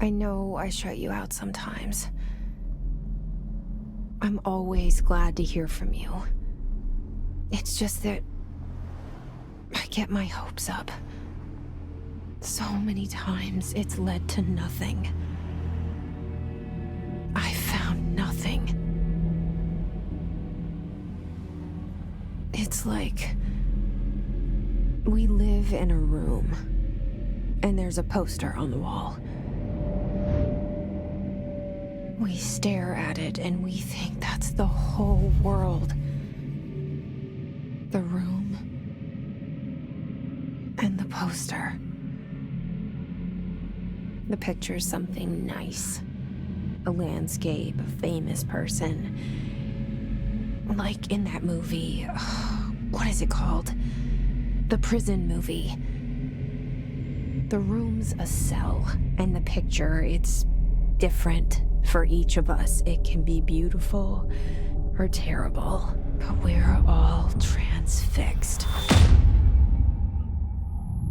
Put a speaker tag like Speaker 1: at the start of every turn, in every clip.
Speaker 1: I know I shut you out sometimes. I'm always glad to hear from you. It's just that I get my hopes up. So many times it's led to nothing. I found nothing. It's like we live in a room, and there's a poster on the wall. We stare at it and we think that's the whole world. The room and the poster. The picture's something nice. A landscape, a famous person. Like in that movie, what is it called? The prison movie. The room's a cell, and the picture, it's different for each of us. It can be beautiful or terrible, but we're all transfixed.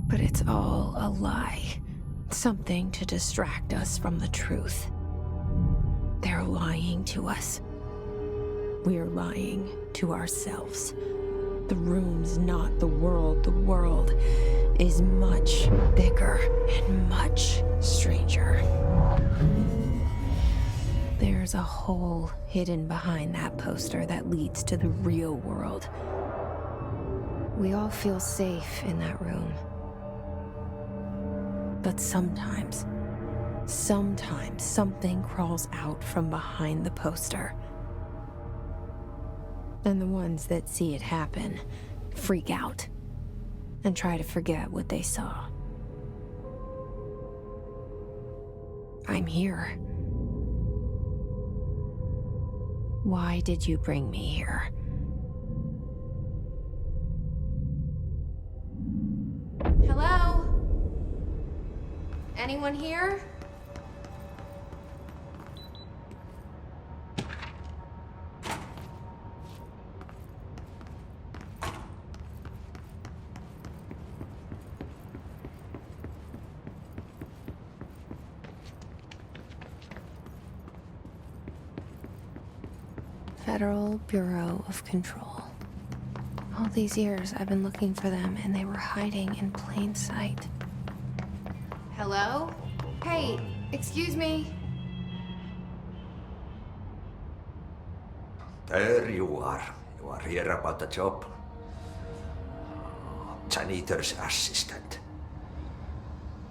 Speaker 1: But it's all a lie. Something to distract us from the truth. They're lying to us. We're lying to ourselves. The room's not the world. The world is much bigger and much stranger. There's a hole hidden behind that poster that leads to the real world. We all feel safe in that room. But sometimes something crawls out from behind the poster. And the ones that see it happen freak out and try to forget what they saw. I'm here. Why did you bring me here? Hello? Anyone here? Federal Bureau of Control. All these years I've been looking for them and they were hiding in plain sight. Hello? Hey, excuse me.
Speaker 2: There you are. You are here about the job. Janitor's assistant.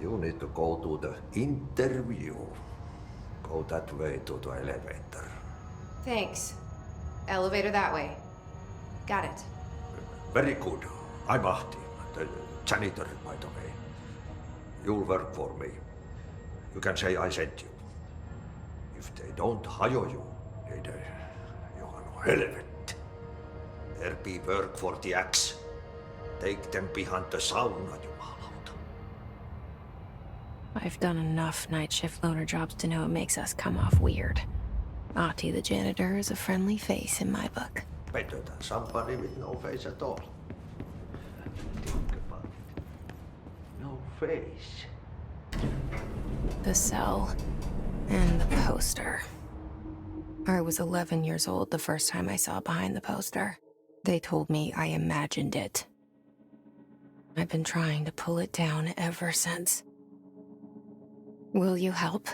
Speaker 2: You need to go to the interview. Go that way to the elevator.
Speaker 1: Thanks. Elevator that way. Got it.
Speaker 2: Very good. I'm Ahti, the janitor, by the way. You'll work for me. You can say I sent you. If they don't hire you, they you are no helvet. There be work for the axe. Take them behind the sauna, jumalauta.
Speaker 1: I've done enough night shift loner jobs to know it makes us come off weird. Ahti the janitor is a friendly face in my book.
Speaker 2: Better than somebody with no face at all. Think about it. No face.
Speaker 1: The cell and the poster. I was 11 years old the first time I saw behind the poster. They told me I imagined it. I've been trying to pull it down ever since. Will you help?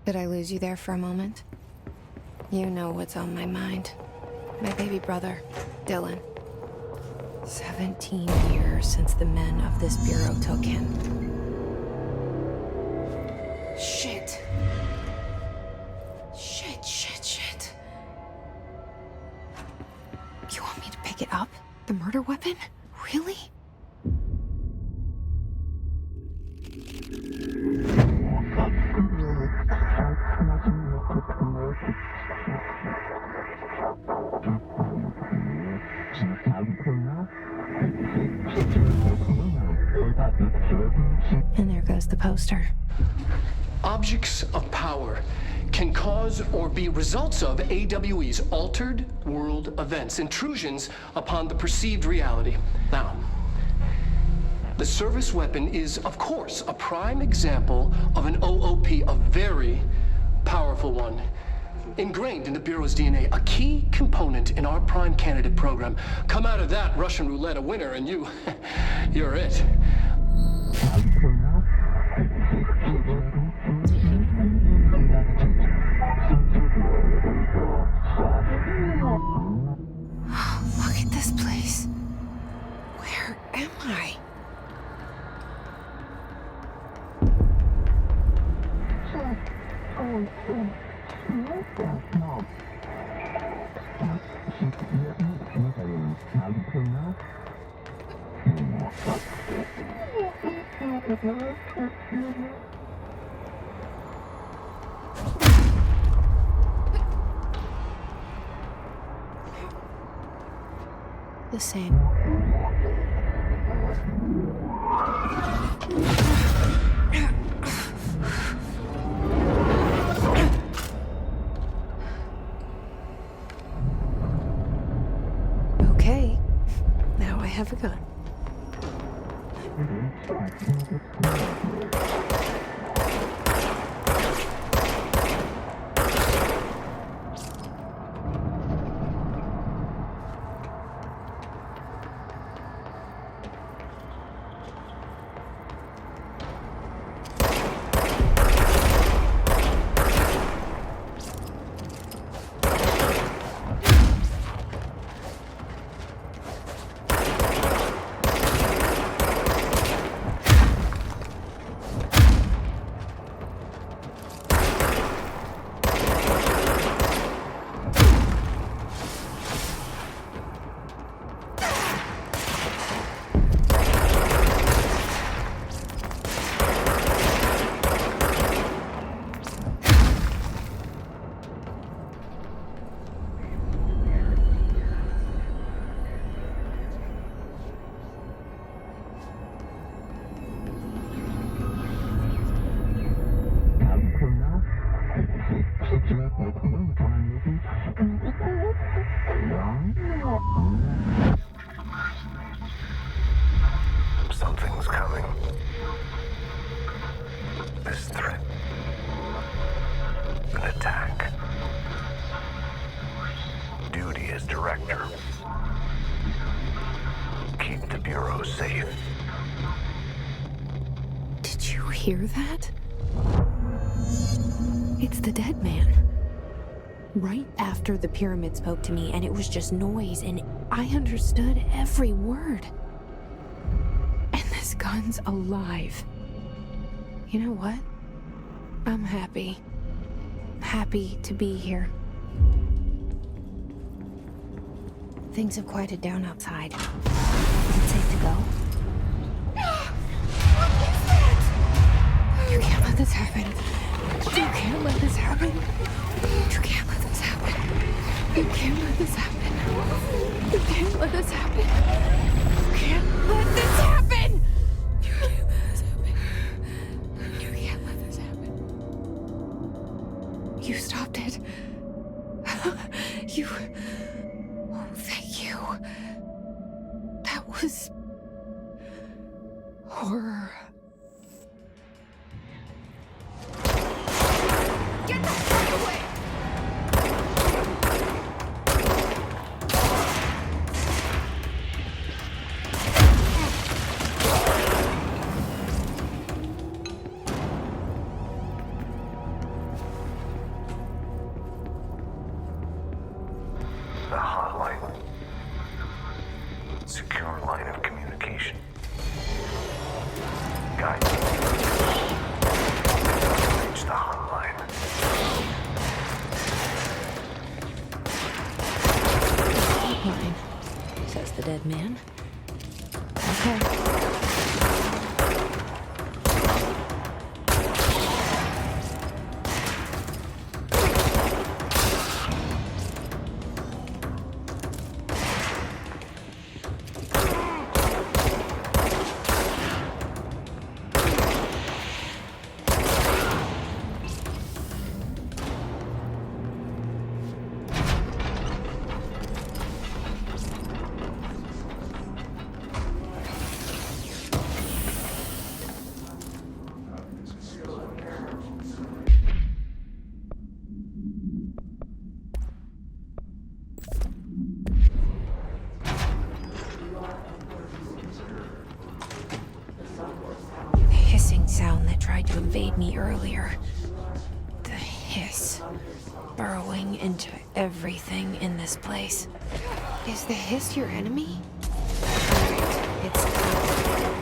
Speaker 1: Did I lose you there for a moment? You know what's on my mind. My baby brother, Dylan. 17 years since the men of this bureau took him. Shit. Shit. You want me to pick it up? The murder weapon? Really? And there goes the poster.
Speaker 3: Objects of power can cause or be results of AWE's altered world events, intrusions upon the perceived reality. Now, the service weapon is, of course, a prime example of an OOP, a very powerful one. Ingrained in the Bureau's DNA, a key component in our prime candidate program. Come out of that Russian roulette a winner and you're it.
Speaker 1: Look at this place. Where am I? The same. Okay, now I have a gun.
Speaker 4: Something's coming. This threat. An attack. Duty as director. Keep the Bureau safe.
Speaker 1: Did you hear that? It's the dead man. Right after the pyramid spoke to me, and it was just noise, and I understood every word. And this gun's alive. You know what? I'm happy. Happy to be here. Things have quieted down outside. Is it safe to go? What is that? You can't let this happen. You can't let this happen. You can't let this happen. You can't let this happen. You can't let this happen. You can't let this happen. You can't let this happen. You can't let this happen. You stopped it. You... Oh, thank you. That was... horror. Get the fuck away!
Speaker 4: Secure line of communication. Guide me. Reach the hotline.
Speaker 1: Mine, says the dead man. Okay. Sound that tried to invade me earlier. The hiss, burrowing into everything in this place. Is the hiss your enemy? Right, it's our enemy.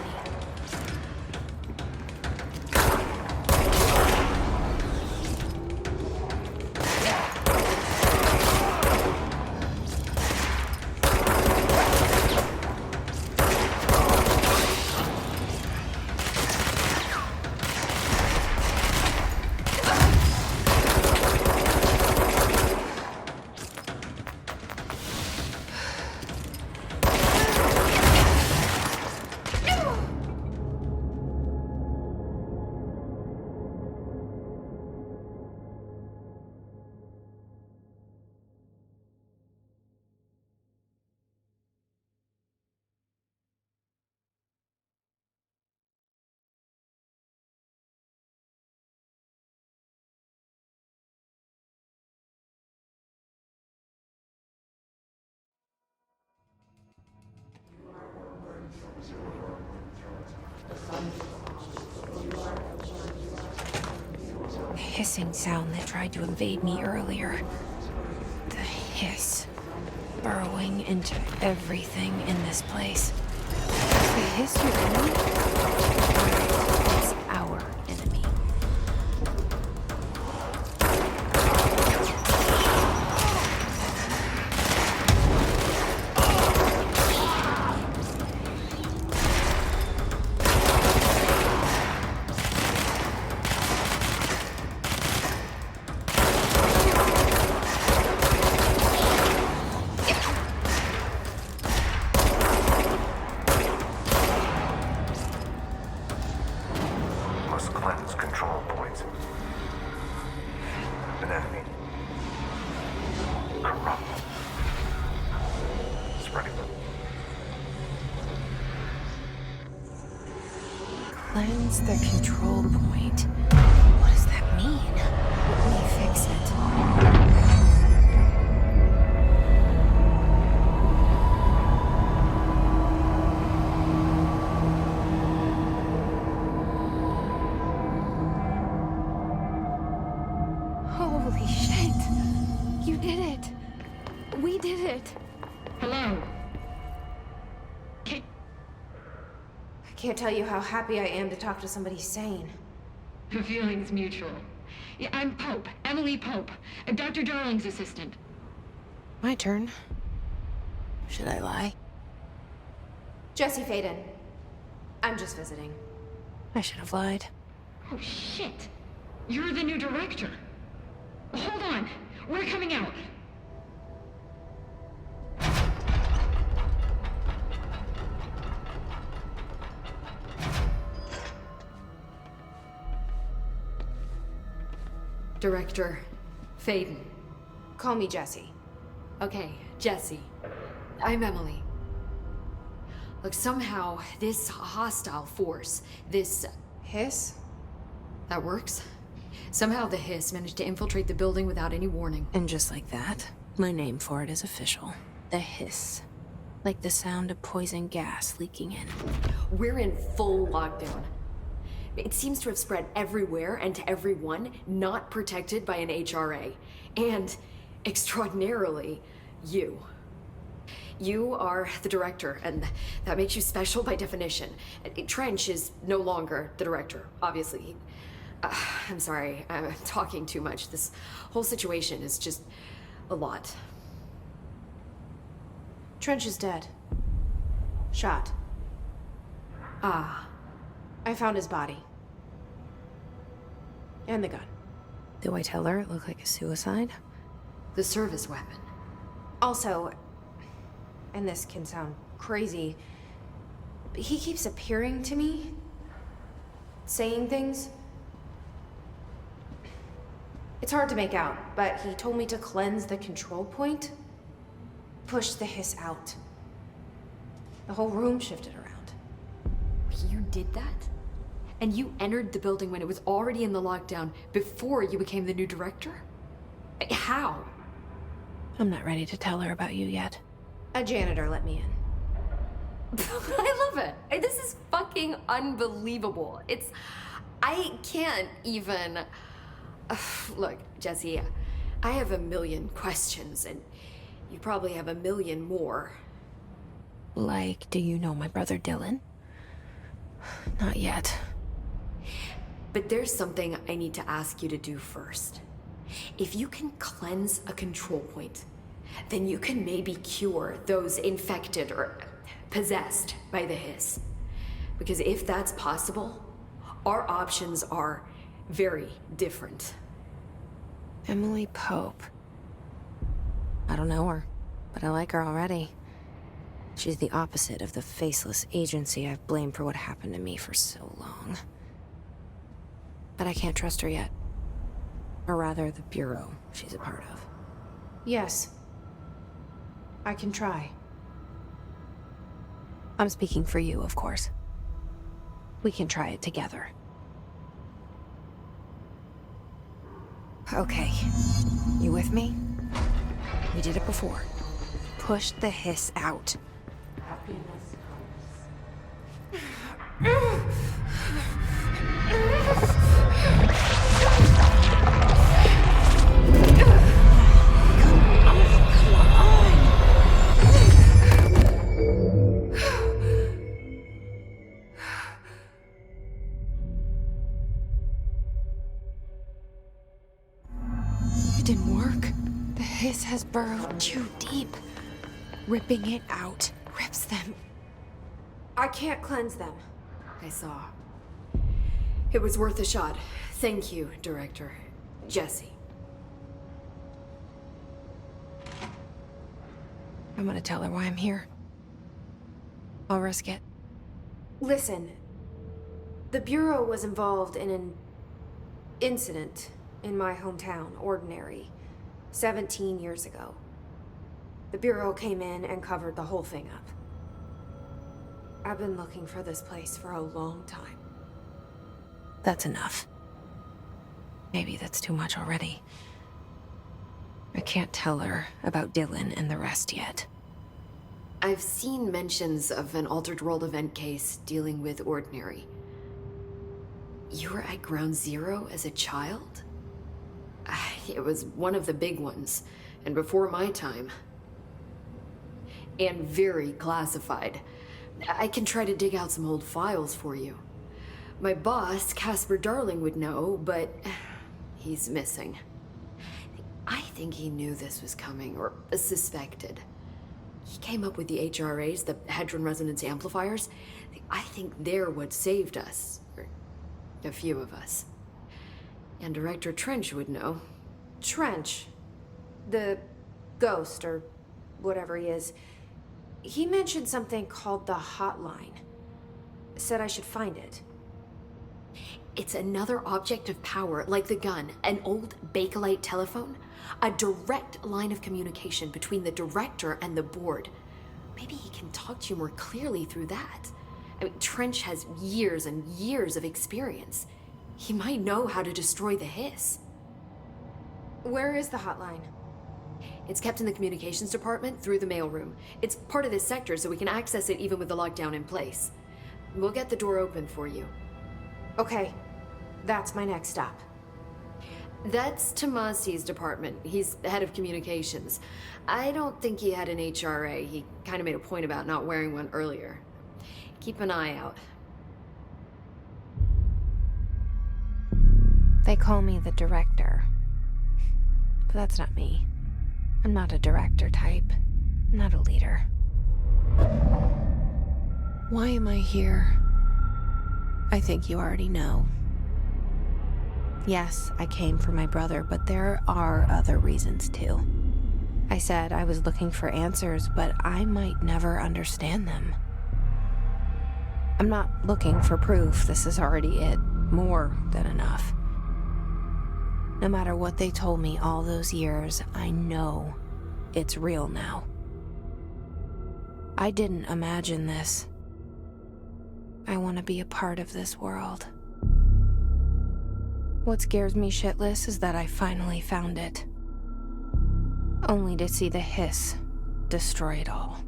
Speaker 1: The hissing sound that tried to invade me earlier. The hiss, burrowing into everything in this place. Is the hiss your enemy? Right, it's our enemy.
Speaker 4: Must cleanse control points. An enemy. Corrupt. Spreading.
Speaker 1: Cleanse the control point. What does that mean? Let me fix it. Holy shit! You did it! We did it!
Speaker 5: Hello.
Speaker 1: I can't tell you how happy I am to talk to somebody sane.
Speaker 5: The feeling's mutual. Yeah, I'm Pope, Emily Pope, Dr. Darling's assistant.
Speaker 1: My turn. Should I lie? Jesse Faden. I'm just visiting. I should have lied.
Speaker 5: Oh, shit. You're the new director. Hold on. We're coming out.
Speaker 6: Director Faden.
Speaker 1: Call me Jesse.
Speaker 6: Okay, Jesse. I'm Emily. Look, somehow this hostile force, this...
Speaker 1: Hiss?
Speaker 6: that works? Somehow the hiss managed to infiltrate the building without any warning.
Speaker 1: And just like that, my name for it is official. The hiss. Like the sound of poison gas leaking in.
Speaker 6: We're in full lockdown. It seems to have spread everywhere and to everyone not protected by an HRA. And, extraordinarily, you. You are the director, and that makes you special by definition. Trench is no longer the director, obviously. I'm sorry, I'm talking too much. This whole situation is just a lot.
Speaker 1: Trench is dead. Shot.
Speaker 6: Ah.
Speaker 1: I found his body. And the gun. Do I tell her it looked like a suicide?
Speaker 6: The service weapon.
Speaker 1: Also, and this can sound crazy, but he keeps appearing to me, saying things. It's hard to make out, but he told me to cleanse the control point, push the hiss out. The whole room shifted around.
Speaker 6: You did that? And you entered the building when it was already in the lockdown before you became the new director? How?
Speaker 1: I'm not ready to tell her about you yet. A janitor let me in.
Speaker 6: I love it. This is fucking unbelievable. I can't even... Look, Jesse, I have a million questions, and you probably have a million more.
Speaker 1: Like, do you know my brother Dylan? Not yet.
Speaker 6: But there's something I need to ask you to do first. If you can cleanse a control point, then you can maybe cure those infected or possessed by the hiss. Because if that's possible, our options are very different.
Speaker 1: Emily Pope. I don't know her, but I like her already. She's the opposite of the faceless agency I've blamed for what happened to me for so long. But I can't trust her yet. Or rather, the Bureau she's a part of. Yes. I can try. I'm speaking for you, of course. We can try it together. Okay. You with me? We did it before. Push the hiss out. It didn't work. The hiss has burrowed too deep. Ripping it out rips them. I can't cleanse them.
Speaker 6: I saw. It was worth a shot. Thank you, Director. Jesse.
Speaker 1: I'm gonna tell her why I'm here. I'll risk it. Listen. The Bureau was involved in an incident in my hometown, Ordinary, 17 years ago. The Bureau came in and covered the whole thing up. I've been looking for this place for a long time. That's enough. Maybe that's too much already. I can't tell her about Dylan and the rest yet.
Speaker 6: I've seen mentions of an Altered World event case dealing with Ordinary. You were at Ground Zero as a child? It was one of the big ones, and before my time. And very classified. I can try to dig out some old files for you. My boss, Casper Darling, would know, but he's missing. I think he knew this was coming, or suspected. He came up with the HRAs, the Hadron Resonance Amplifiers. I think they're what saved us, or a few of us. And Director Trench would know.
Speaker 1: Trench? The ghost, or whatever he is. He mentioned something called the hotline. Said I should find it.
Speaker 6: It's another object of power, like the gun, an old Bakelite telephone. A direct line of communication between the director and the board. Maybe he can talk to you more clearly through that. I mean, Trench has years and years of experience. He might know how to destroy the hiss.
Speaker 1: Where is the hotline?
Speaker 6: It's kept in the communications department through the mailroom. It's part of this sector, so we can access it even with the lockdown in place. We'll get the door open for you.
Speaker 1: Okay, that's my next stop.
Speaker 6: That's Tomasi's department. He's head of communications. I don't think he had an HRA. He kind of made a point about not wearing one earlier. Keep an eye out.
Speaker 1: They call me the director. But that's not me. I'm not a director type. I'm not a leader. Why am I here? I think you already know. Yes, I came for my brother, but there are other reasons too. I said I was looking for answers, but I might never understand them. I'm not looking for proof. This is already it. More than enough. No matter what they told me all those years, I know it's real now. I didn't imagine this. I want to be a part of this world. What scares me shitless is that I finally found it. Only to see the hiss destroy it all.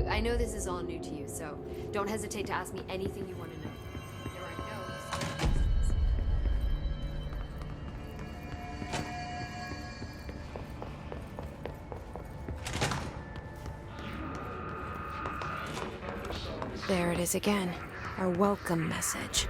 Speaker 6: I know this is all new to you, so don't hesitate to ask me anything you want to know. There are no silly questions.
Speaker 1: There it is again. Our welcome message.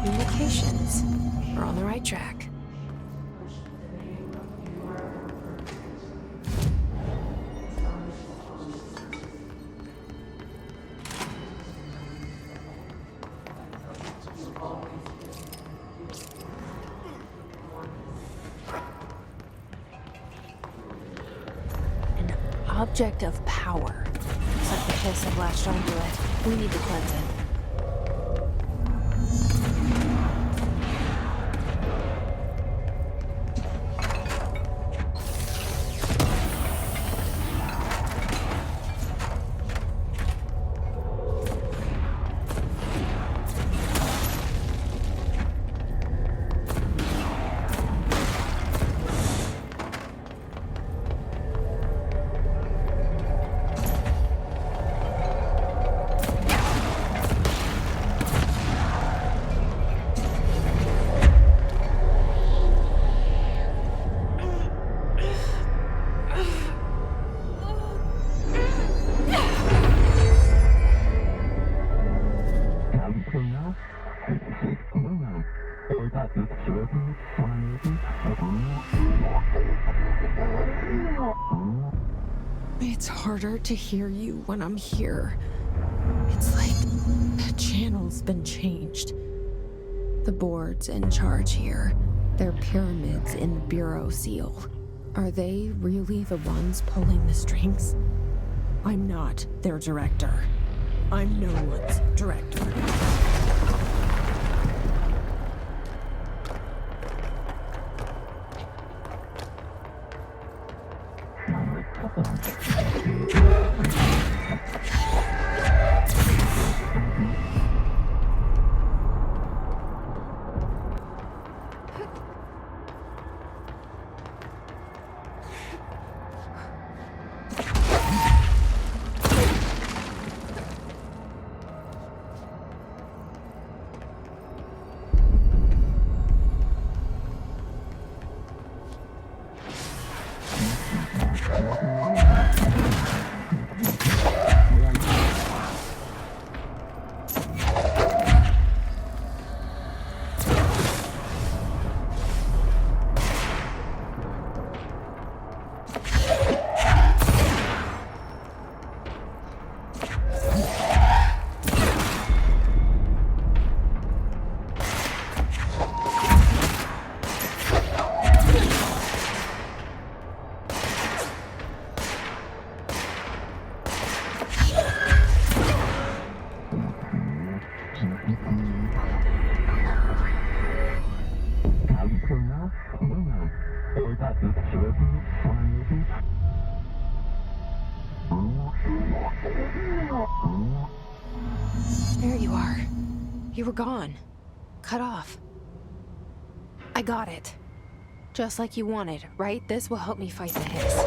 Speaker 1: Communications. We're on the right track. object of power. Looks like the piss have latched onto it. We need to cleanse it. It's harder to hear you when I'm here. It's like the channel's been changed. The board's in charge here. They're pyramids in the Bureau seal. Are they really the ones pulling the strings? I'm not their director. I'm no one's director. There you are. You were gone. Cut off. I got it. Just like you wanted, right? This will help me fight the hiss.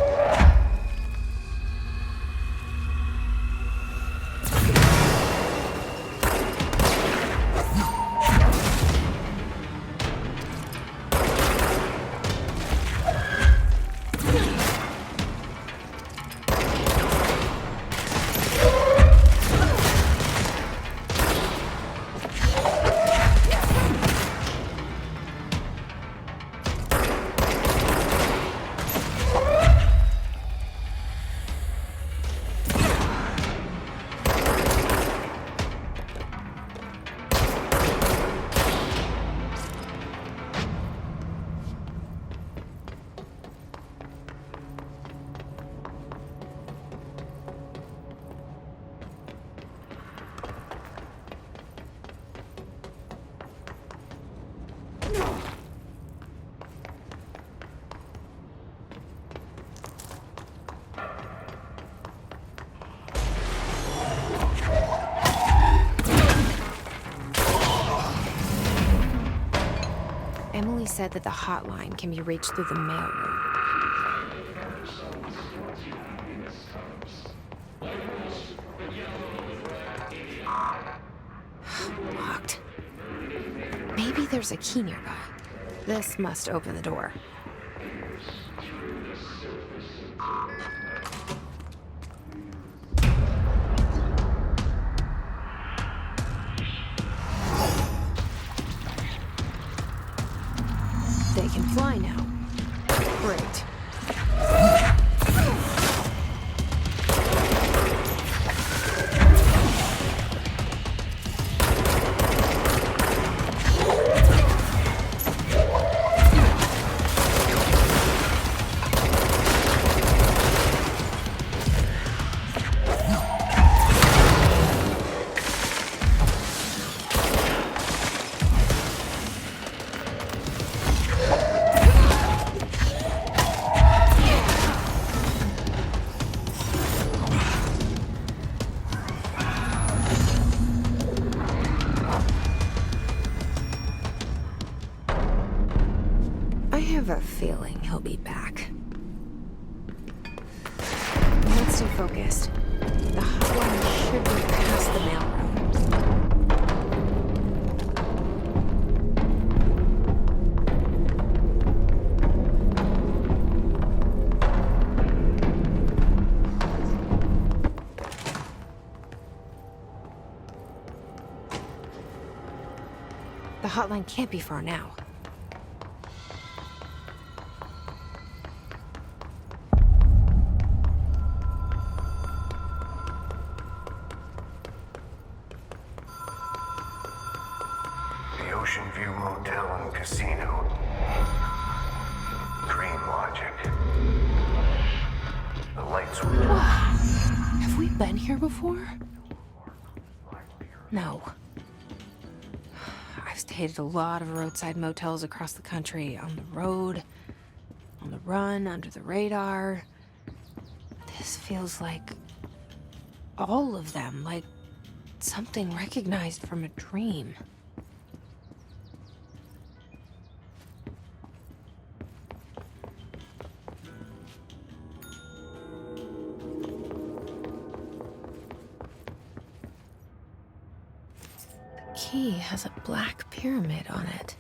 Speaker 1: Emily said that the hotline can be reached through the mailroom. Locked. Maybe there's a key nearby. This must open the door. They can fly now. Great. have a feeling he'll be back. Let's stay focused. The hotline should be past the mailroom. The hotline can't be far now.
Speaker 4: The Ocean View Motel and Casino. Dream logic. The light switch.
Speaker 1: Have we been here before? No. I've stayed at a lot of roadside motels across the country, on the road, on the run, under the radar. This feels like all of them, like something recognized from a dream. The key has a black pyramid on it.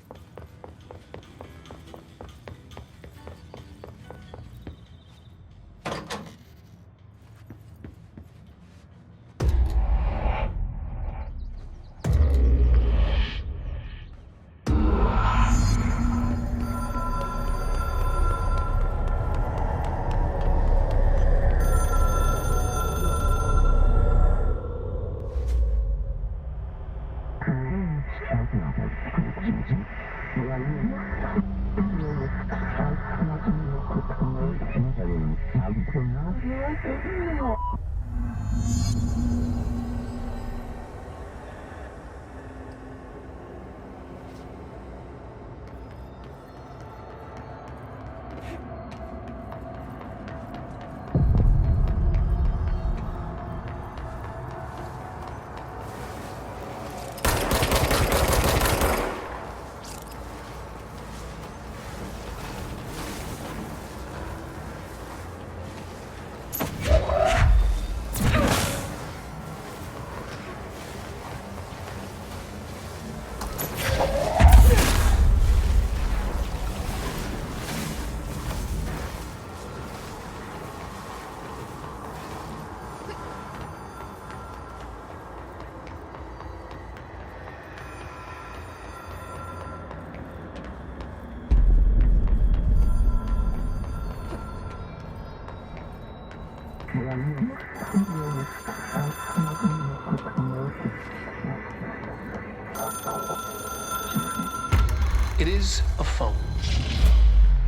Speaker 3: It is a phone.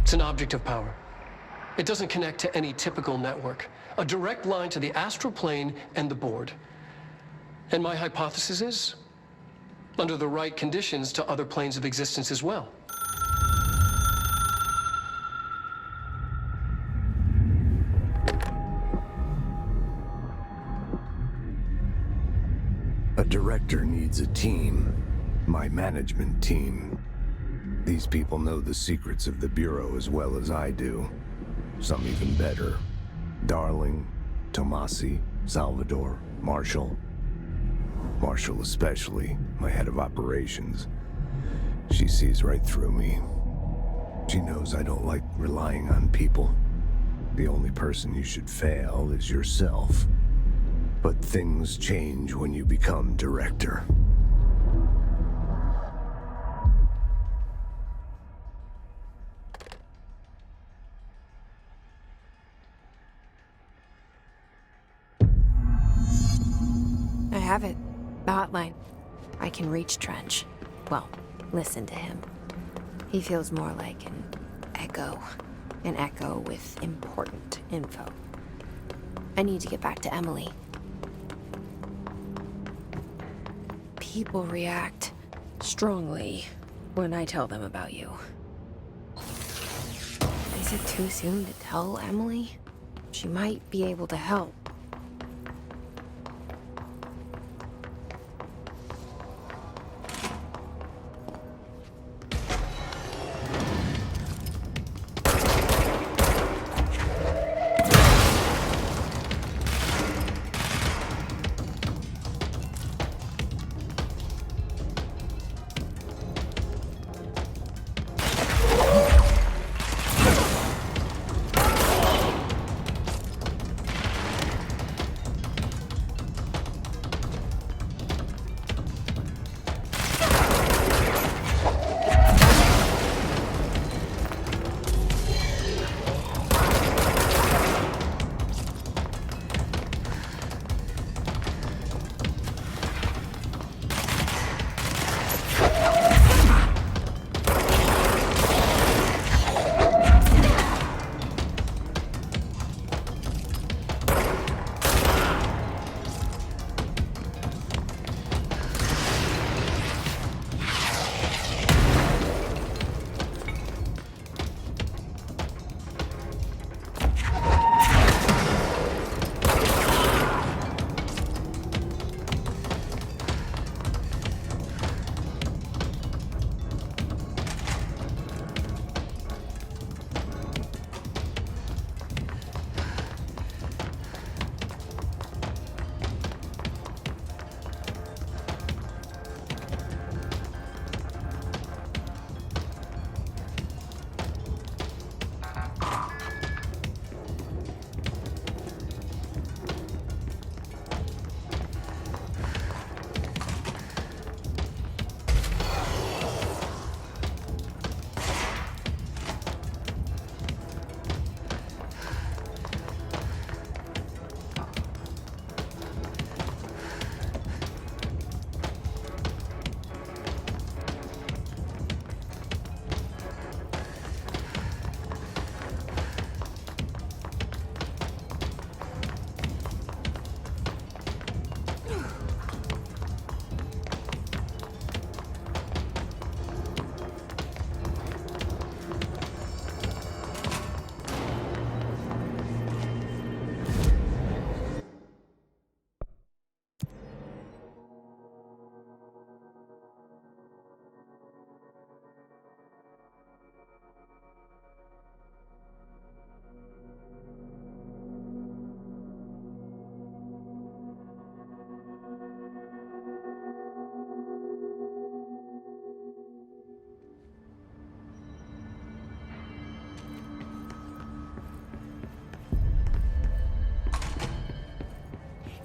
Speaker 3: It's an object of power. It doesn't connect to any typical network. A direct line to the astral plane and the board. And my hypothesis is, under the right conditions, to other planes of existence as well.
Speaker 7: A director needs a team. My management team. These people know the secrets of the Bureau as well as I do. Some even better. Darling, Tomasi, Salvador, Marshall. Marshall especially, my head of operations. She sees right through me. She knows I don't like relying on people. The only person you should fail is yourself. But things change when you become director.
Speaker 1: I have it. The hotline. I can reach Trench. Well, listen to him. He feels more like an echo. An echo with important info. I need to get back to Emily. People react strongly when I tell them about you. Is it too soon to tell Emily? She might be able to help.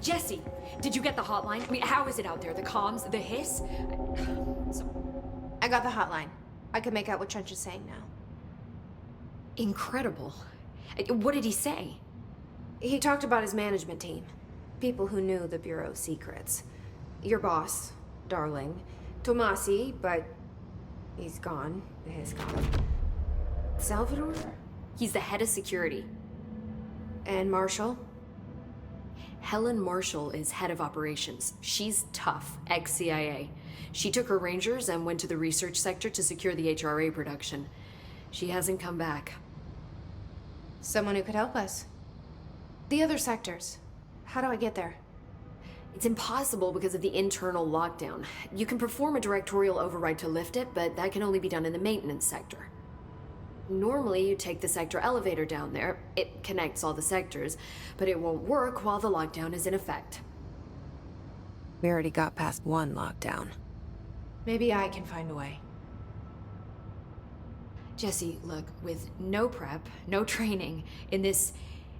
Speaker 6: Jesse, did you get the hotline? I mean, how is it out there? The comms, the hiss?
Speaker 1: I got the hotline. I can make out what Trench is saying now.
Speaker 6: Incredible. What did he say?
Speaker 1: He talked about his management team. People who knew the Bureau's secrets. Your boss, Darling. Tomasi, but he's gone. His gone. Salvador?
Speaker 6: He's the head of security.
Speaker 1: And Marshall?
Speaker 6: Helen Marshall is head of operations. She's tough, ex-CIA. She took her Rangers and went to the research sector to secure the HRA production. She hasn't come back.
Speaker 1: Someone who could help us. The other sectors. How do I get there?
Speaker 6: It's impossible because of the internal lockdown. You can perform a directorial override to lift it, but that can only be done in the maintenance sector. Normally, you take the sector elevator down there. It connects all the sectors, but it won't work while the lockdown is in effect.
Speaker 1: We already got past one lockdown. Maybe I can find a way.
Speaker 6: Jesse, look, with no prep, no training, in this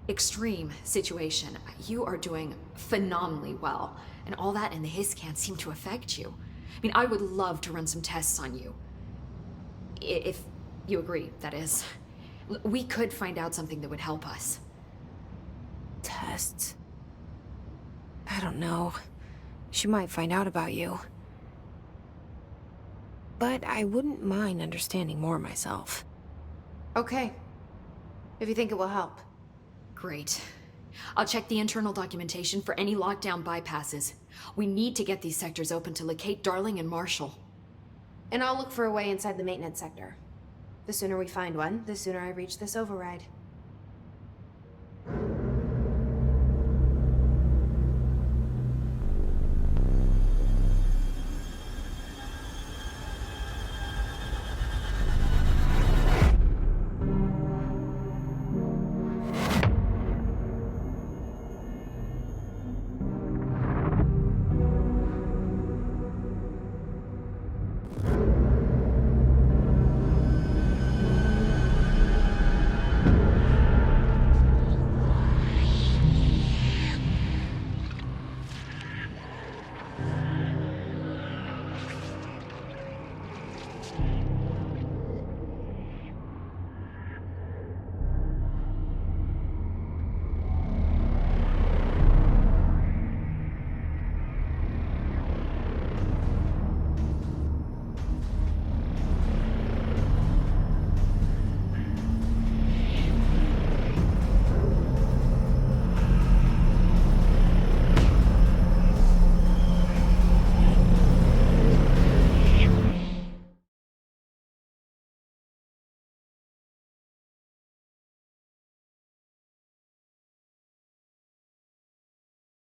Speaker 6: extreme situation, you are doing phenomenally well. And all that and the hiss can't seem to affect you. I mean, I would love to run some tests on you. If you agree, that is. We could find out something that would help us.
Speaker 1: Tests? I don't know. She might find out about you. But I wouldn't mind understanding more myself. Okay. If you think it will help.
Speaker 6: Great. I'll check the internal documentation for any lockdown bypasses. We need to get these sectors open to locate Darling and Marshall.
Speaker 1: And I'll look for a way inside the maintenance sector. The sooner we find one, the sooner I reach this override.